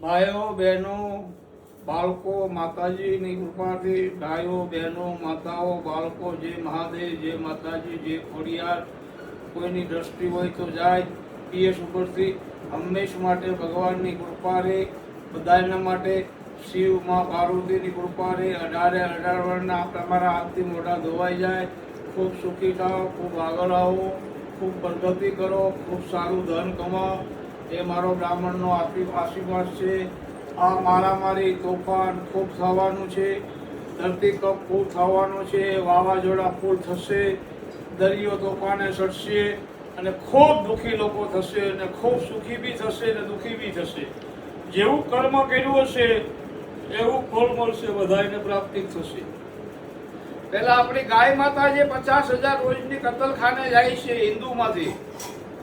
ભાઈઓ બહેનો બાળકો માતાજીની કૃપાથી, ભાઈઓ બહેનો માતાઓ બાળકો, જે મહાદેવ, જે માતાજી, જે ખોડિયાર, કોઈની દ્રષ્ટિ હોય તો જાય પીએસ ઉપરથી હંમેશ માટે ભગવાનની કૃપા રહે બધાના માટે. શિવ માં પાર્વતીની કૃપા રહે. 18 વર્ષના તમારા હાથથી મોઢા ધોવાઈ જાય. ખૂબ સુખી થાઓ, ખૂબ આગળ આવો, ખૂબ પ્રગતિ કરો, ખૂબ સારું ધન કમાઓ. એ મારો બ્રાહ્મણનો આશીર્વાદ છે. આ મારામારી તોફાન ખૂબ થવાનું છે. ધરતીકંપ ખૂબ થવાનો છે. વાવાઝોડા ફૂલ થશે. દરિયો તોફાને ચડશે અને ખૂબ દુઃખી લોકો થશે અને ખૂબ સુખી બી થશે અને દુઃખી બી થશે. જેવું કર્મ કર્યું હશે એવું ફળ મળશે, બધાને પ્રાપ્તિ થશે. પહેલા આપણી ગાય માતા જે 50,000 રોજની કતલખાને જાય છે હિન્દુમાંથી,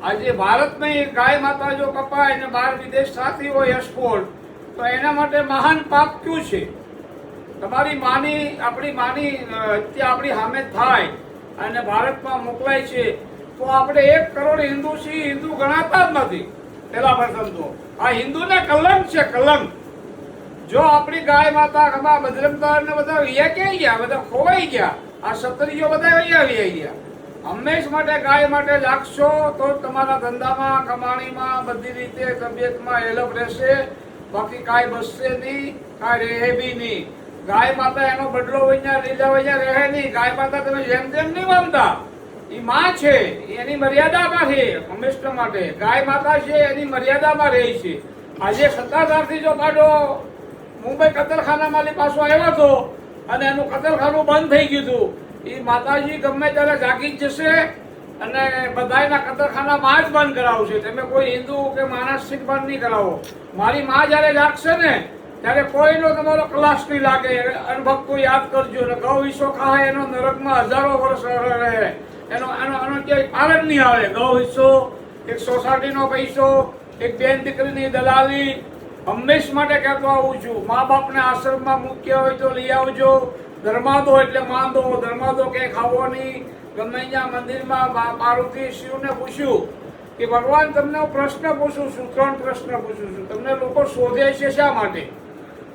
આજે ભારતમાં ગાય માતા જો કપાય અને બહાર વિદેશ થતી હોય એક્સપોર્ટ, તો એના માટે મહાન પાપ ક્યું છે? તમારી માની, આપણી માની હત્યા આપણી સામે થાય અને ભારતમાં મોકલાય છે તો આપણે 1 કરોડ હિન્દુ છીએ, હિન્દુ ગણાતા જ નથી. પેલા પ્રથમ તો આ હિન્દુને કલંક છે, કલંક. જો આપણી ગાય માતા ખમા બજરંગદાર ને બધા વૈયા ક્યાં ગયા? બધા ખોવાઈ ગયા. આ ક્ષત્રિયો બધા વૈયા ગયા. હંમેશ માટે ગાય માટે જાગશો તો તમારા ધંધામાં, કમાણીમાં, બધી રીતે તબિયતમાં હેલ્પ રહેશે. બાકી કાંઈ બસશે નહીં, કાંઈ રહે બી નહીં. ગાય માતા એનો બદલો વૈયા લીધા વૈયા રહે નહીં. ગાય માતા તમે જેમ તેમ નહીં માનતા. એ માં છે, એની મર્યાદામાં છે. હંમેશા માટે ગાય માતા છે, એની મર્યાદામાં રહે છે. આજે સત્તાધારથી જો કાઢો મુંબઈ કતલખાનામાં પાછો આવ્યો હતો અને એનું કતલખાનું બંધ થઈ ગયું હતું. એ માતાજી ગમે ત્યારે જાગી જ જશે અને બધાના કતલખાનામાં જ બંધ કરાવશે. તમે કોઈ હિન્દુ કે માનસિક બંધ નહીં કરાવો. મારી માં જયારે જાગશે ને ત્યારે કોઈનો તમારો ક્લાસ નહીં લાગે. અને ભક્તો યાદ કરજો ને, ગૌ હિસ્સો ખાય એનો નરકમાં 1000 વર્ષ રહે. એનો ક્યાંય પાર જ નહીં આવે. ગૌ હિસ્સો, એક સોસાયટીનો પૈસો, એક બેન દીકરીની દલાલી. હંમેશ માટે કહેતો આવું છું, મા બાપને આશ્રમમાં મૂક્યા હોય તો લઈ આવજો. ધર્માદો એટલે માંદો, ધર્માદો કે ખાવો નહીં. ગમે ત્યાં મંદિરમાં પાર્વતી શિવને પૂછ્યું કે ભગવાન તમને હું પ્રશ્ન પૂછું છું, 3 પ્રશ્ન પૂછું છું, તમને લોકો શોધે છે શા માટે?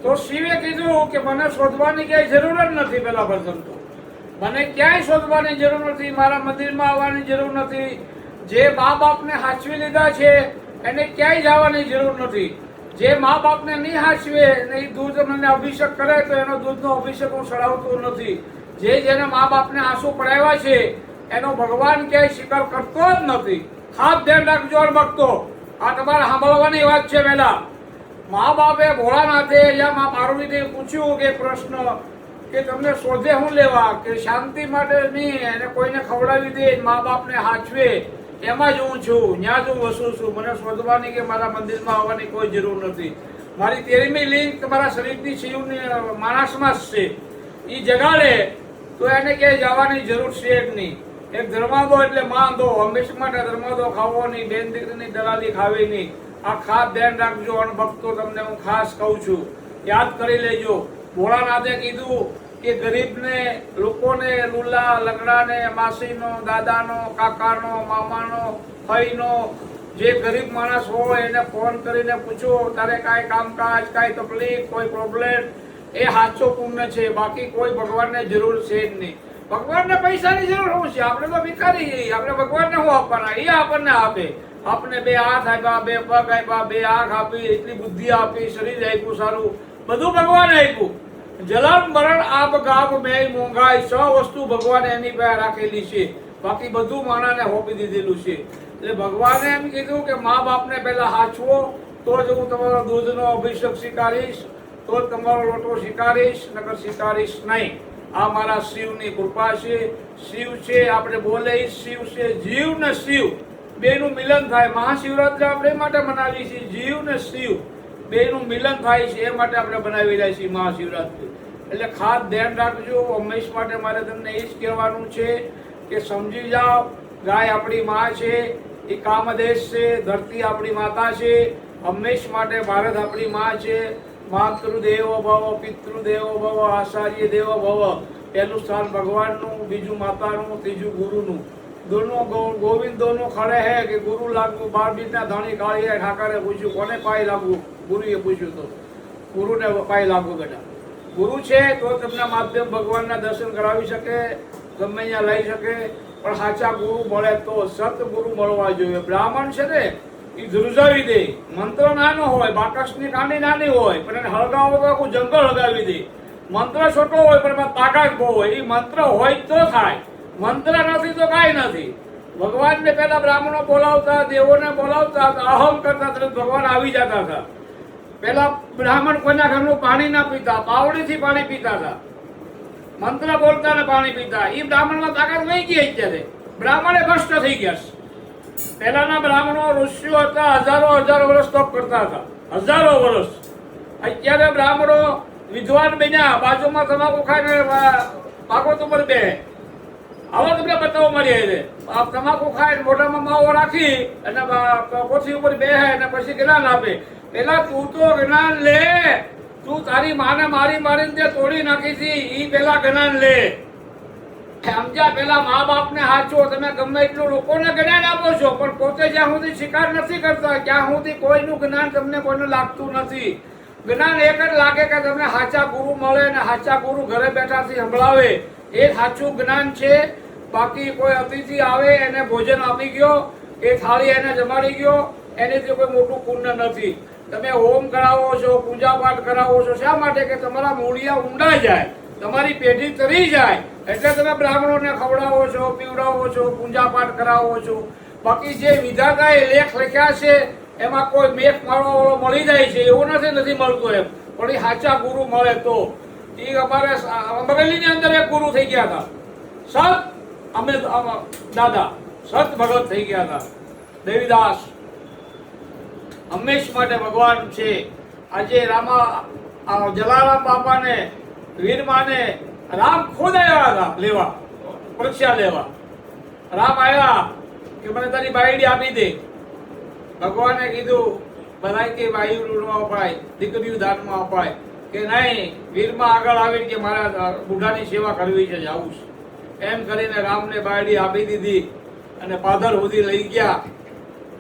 તો શિવે કીધું કે મને શોધવાની ક્યાંય જરૂર જ નથી. પેલા પ્રથમ તો મને ક્યાંય શોધવાની જરૂર નથી, મારા મંદિરમાં આવવાની જરૂર નથી. જે મા બાપને હાચવી લીધા છે એને ક્યાંય જવાની જરૂર નથી. જે મા બાપને નહીં હાચવે ને એ દૂધ મને અભિષેક કરે તો એનો દૂધનો અભિષેક હું ચડાવતો નથી. જેને મા બાપને આંસુ પડાવ્યા છે એનો ભગવાન ક્યાંય સ્વીકાર કરતો જ નથી. ખાસ ધ્યાન રાખજો ભક્તો, આ તમારે સાંભળવાની વાત છે. પહેલા મા બાપે ભોળાનાથે યા મા પાર્વતીને પૂછ્યું કે પ્રશ્ન કે તમને શોધે હું લેવા? કે શાંતિ માટે નહીં, એને કોઈને ખવડાવી દે, મા બાપને હાચવે, એમાં જ હું છું, ત્યાં જ હું વસું છું. મને શોધવાની કે મારા મંદિરમાં આવવાની કોઈ જરૂર નથી. મારી 13મી લિંક તમારા શરીરની શિવની માણસમાં જ છે. એ જગાડે તો એને ક્યાંય જવાની જરૂર છે જ નહીં. એક ધર્માદો એટલે માંદો, હંમેશા માટે ધર્માદો ખાવો નહીં, બેન દીકરીની દલાલી ખાવી નહીં. આ ખાસ ધ્યાન રાખજો. અને ભક્તો તમને હું ખાસ કહું છું, યાદ કરી લેજો. ભોળાનાથે કીધું કે ગરીબને, લોકોને, લુલા લંગડાને, માસીનો, દાદાનો, કાકાનો, મામાનો, ભાઈનો, જે ગરીબ માણસ હોય એને ફોન કરીને પૂછો તારે કાંઈ કામકાજ, કાંઈ તકલીફ, કોઈ પ્રોબ્લેમ, એ સાચો પુણ્ય છે. બાકી કોઈ ભગવાનને જરૂર છે જ નહીં. ભગવાનને પૈસાની જરૂર શું છે? આપણે તો ભિખારી છીએ. આપણે ભગવાનને શું આપવાના? એ આપણને આપે. આપણે 2 હાથ આપ્યા, 2 પગ આપ્યા, 2 આંખ આપી, એટલી બુદ્ધિ આપી, શરીર આપ્યું સારું, બધું ભગવાને આપ્યું. જલમ મરણ આબ ગાબ મેં મોંઘાઈ, 6 વસ્તુ ભગવાને એની પાસે રાખેલી છે. બાકી બધું માણાને હોપી દીધેલું છે. એટલે ભગવાને એમ કીધું કે મા બાપને પહેલા હાચવો તો જ હું તમારો દૂધનો અભિષેક સ્વીકારીશ, તો જ તમારો લોટો સ્વીકારીશ, નકર સ્વીકારીશ નહીં. આ મારા શિવની કૃપા છે. શિવ છે, આપણે બોલે શિવ છે. જીવ ને શિવ બેનું મિલન થાય. મહાશિવરાત્રી આપણે એ માટે મનાવીએ છીએ, જીવ ને શિવ બેનું મિલન થાય છે એ માટે આપણે બનાવી રહ્યા છીએ મહાશિવરાત્રી. એટલે ખાસ ધ્યાન રાખજો. હંમેશ માટે મારે તમને એ જ કહેવાનું છે કે સમજી જાઓ, ગાય આપણી માં છે, એ કામદેશ છે, ધરતી આપણી માતા છે. હંમેશ માટે ભારત આપણી માં છે. માતૃદેવો ભવ, પિતૃદેવો ભવ, આચાર્ય દેવો ભવ. પહેલું સ્થાન ભગવાનનું, બીજું માતાનું, ત્રીજું ગુરુનું. दोनों गोविंद दोनों खड़े हैं कि गुरु लागू 12 बीतना धाणी काळी ठाकरे पूछ्યું કોને પાય લાગુ ગુરુએ પૂછ્યું તો ગુરુને પાય લાગુ બેટા ગુરુ છે તો તમને માધ્યમ ભગવાનના દર્શન કરાવી શકે ગમે ત્યાં લઈ શકે પણ સાચા ગુરુ મળે તો સતગુરુ મળવા જોઈએ બ્રાહ્મણ છે ને એ ધ્રુજાવી દે મંત્ર નાનો હોય બાકસની કાંડી નાની હોય પણ એને હળગાવો તો આખું જંગલ હળગાવી દે મંત્ર છોટો હોય પણ એમાં તાકાત બહુ હોય એ મંત્ર હોય તો થાય મંત્ર નથી તો કાંઈ નથી ભગવાનને પહેલા બ્રાહ્મણો બોલાવતા દેવોને બોલાવતા અહમ કરતા તરત ભગવાન આવી જતા હતા પહેલા બ્રાહ્મણ કોઈના ઘરનું પાણી ના પીતા પાવડીથી પાણી પીતા હતા મંત્ર બોલતા ને પાણી પીતા એ બ્રાહ્મણમાં તાકાત નહીં ગઈ અત્યારે બ્રાહ્મણે ભ્રષ્ટ થઈ ગયા પહેલાના બ્રાહ્મણો ઋષિઓ હતા હજારો વર્ષ તપ કરતા હતા હજારો વર્ષ અત્યારે બ્રાહ્મણો વિદ્વાન બન્યા બાજુમાં તમાકુ ખાઈને ભાગવત ઉપર બે આવા તમને બતાવો મળી છે તમાકુ ખાઈને મોઢામાં માવો રાખી અને કોઠી ઉપર બે અને પછી જ્ઞાન આપે પેલા તું તો જ્ઞાન લે તું તારી માને મારીને તે તોડી નાખી હતી ઈ પેલા જ્ઞાન લે સમજ્યા પેલા મા બાપ ને હાચો તમે ગમે એટલું લોકોને જ્ઞાન આપો છો પણ પોતે જ્યાં સુધી સ્વીકાર નથી કરતા ત્યાં સુધી કોઈનું જ્ઞાન તમને કોઈને લાગતું નથી જ્ઞાન એક જ લાગે કે તમને સાચા ગુરુ મળે ને સાચા ગુરુ ઘરે બેઠાથી સંભળાવે એ સાચું જ્ઞાન છે બાકી કોઈ અતિથિ આવે એને ભોજન આપી ગયો એ થાળી એને જમાડી ગયો એનેથી કોઈ મોટું પુણ્ય નથી તમે હોમ કરાવો છો પૂજા પાઠ કરાવો છો શા માટે કે તમારા મૂળિયા ઊંડા જાય તમારી પેઢી તરી જાય એટલે તમે બ્રાહ્મણોને ખવડાવો છો પીવડાવો છો પૂજા પાઠ કરાવો છો બાકી જે વિધાતાએ લેખ લખ્યા છે એમાં કોઈ મેઘ મારવા વાળો મળી જાય છે એવું નથી મળતું એમ પણ એ સાચા ગુરુ મળે તો એ અમારે અમરેલીની અંદર એક ગુરુ થઈ ગયા હતા સત અમે દાદા સત ભગત થઈ ગયા હતા દેવીદાસ હંમેશ માટે ભગવાન છે આજે જલારામ બાપાને વીરમાને રામ ખુદ આવ્યા હતા લેવા પરીક્ષા લેવા રામ આવ્યા કે મને તારી બાયડી આપી દે ભગવાને કીધું બધા કે બાયું ન અપાય દીકરીઓ દાનમાં અપાય કે નહીં વીરમાં આગળ આવી કે મારા બુઢાની સેવા કરવી છે જાવું છે એમ કરીને રામને બાયડી આપી દીધી અને પાદર સુધી લઈ ગયા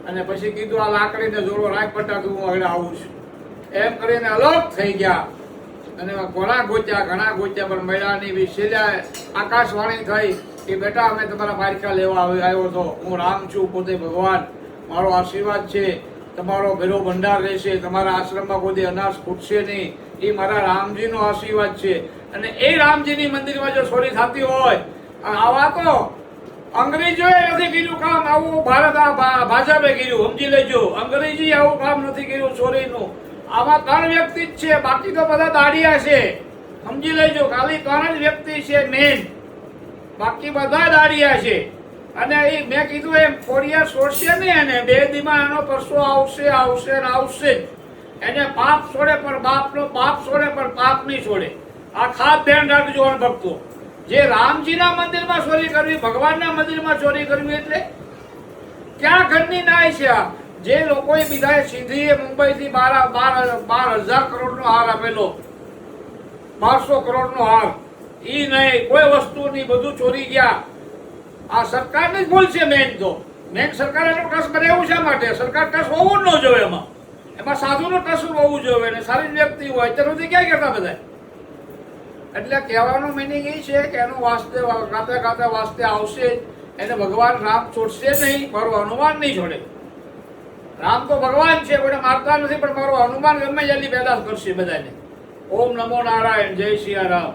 અને પછી કીધું આ લાકડીને જોડો રાખ પટાક હું આગળ આવું છું એમ કરીને અલગ થઈ ગયા અને ઘણા ગોચ્યા પણ મળ્યાની વિશેલ્યા આકાશવાણી થઈ કે બેટા અમે તમારા પારખા લેવા આવ્યો હતો હું રામ છું પોતે ભગવાન મારો આશીર્વાદ છે તમારો ભેરો ભંડાર રહેશે તમારા આશ્રમમાં કોઈ અનાજ ખૂટશે નહીં એ મારા રામજીનો આશીર્વાદ છે અને એ રામજીની મંદિરમાં જો ચોરી થતી હોય આવા તો અંગ્રેજોએ નથી કર્યું કામ આવું ભારત ભાજપે કર્યું સમજી લેજો અંગ્રેજી આવું કામ નથી કર્યું ચોરીનું આમાં 3 વ્યક્તિ જ છે બાકી તો બધા દાડિયા છે સમજી લેજો ખાલી 3 જ વ્યક્તિ છે મેન બાકી બધા દાડિયા છે અને એ મેં કીધું એમ ખોડિયા છોડશે નહીં એને 2 દીમાં એનો પરસો આવશે એને પાપ છોડે પણ બાપનો પાપ છોડે પણ પાપ નહીં છોડે આ ખાસ ધ્યાન રાખજો ભક્તો જે રામજીના મંદિરમાં ચોરી કરવી ભગવાનના મંદિરમાં ચોરી કરવી એટલે ક્યાં ઘરની નાય છે આ જે લોકોએ બીજાએ સીધી મુંબઈથી 12,000 કરોડનો હાર આપેલો 1200 કરોડનો હાર ઈ નહીં કોઈ વસ્તુની બધું ચોરી ગયા આ સરકારની જ ભૂલ છે મેન સરકારે ટ્રસ્ટ બનાવ્યું શા માટે સરકાર ટ્રસ્ટ હોવું જ ન જોઈએ એમાં સાધુનો ટ્રસ્ટ હોવું જોઈએ અને સારી વ્યક્તિ હોય અત્યાર સુધી ક્યાં કરતા બધા એટલે કહેવાનો મિનિંગ એ છે કે એનું વાસ્તે ગાતા વાસ્તે આવશે એને ભગવાન રામ છોડશે નહીં મારું હનુમાન નહીં છોડે રામ તો ભગવાન છે કોઈને મારતા નથી પણ મારું હનુમાન ગમે જલ્દી પેદા કરશે બધાને ઓમ નમો નારાયણ જય સિયા રામ